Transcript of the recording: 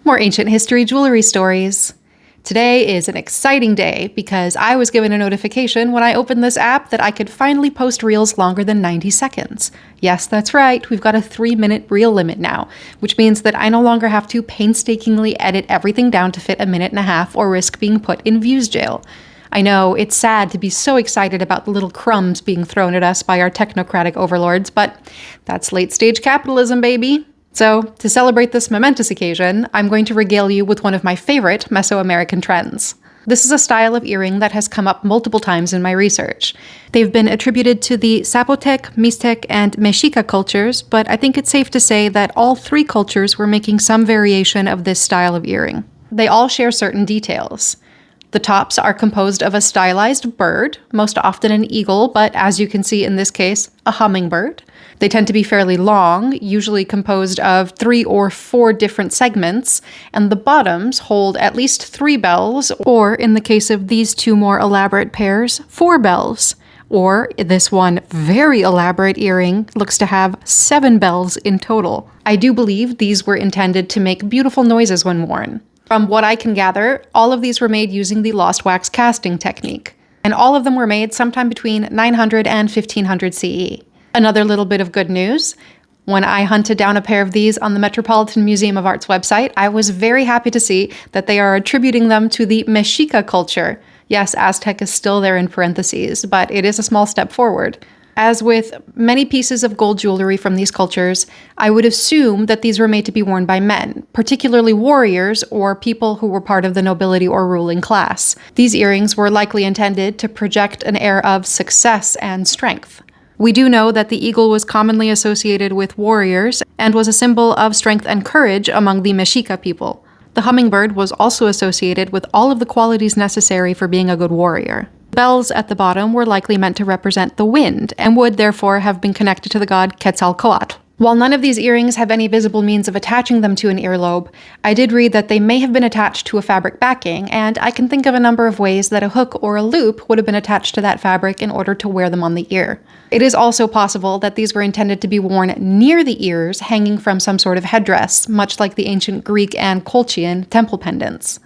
More ancient history jewelry stories. Today is an exciting day because I was given a notification when I opened this app that I could finally post reels longer than 90 seconds. Yes, that's right, we've got a 3-minute reel limit now, which means that I no longer have to painstakingly edit everything down to fit a minute and a half or risk being put in views jail. I know, it's sad to be so excited about the little crumbs being thrown at us by our technocratic overlords, but that's late-stage capitalism, baby. So, to celebrate this momentous occasion, I'm going to regale you with one of my favorite Mesoamerican trends. This is a style of earring that has come up multiple times in my research. They've been attributed to the Zapotec, Mixtec, and Mexica cultures, but I think it's safe to say that all three cultures were making some variation of this style of earring. They all share certain details. The tops are composed of a stylized bird, most often an eagle, but as you can see in this case, a hummingbird. They tend to be fairly long, usually composed of 3 or 4 different segments, and the bottoms hold at least 3 bells, or in the case of these two more elaborate pairs, 4 bells. Or this one very elaborate earring looks to have 7 bells in total. I do believe these were intended to make beautiful noises when worn. From what I can gather, all of these were made using the lost wax casting technique, and all of them were made sometime between 900 and 1500 CE. Another little bit of good news, when I hunted down a pair of these on the Metropolitan Museum of Art's website, I was very happy to see that they are attributing them to the Mexica culture. Yes, Aztec is still there in parentheses, but it is a small step forward. As with many pieces of gold jewelry from these cultures, I would assume that these were made to be worn by men, particularly warriors or people who were part of the nobility or ruling class. These earrings were likely intended to project an air of success and strength. We do know that the eagle was commonly associated with warriors and was a symbol of strength and courage among the Mexica people. The hummingbird was also associated with all of the qualities necessary for being a good warrior. Bells at the bottom were likely meant to represent the wind, and would therefore have been connected to the god Quetzalcoatl. While none of these earrings have any visible means of attaching them to an earlobe, I did read that they may have been attached to a fabric backing, and I can think of a number of ways that a hook or a loop would have been attached to that fabric in order to wear them on the ear. It is also possible that these were intended to be worn near the ears, hanging from some sort of headdress, much like the ancient Greek and Colchian temple pendants.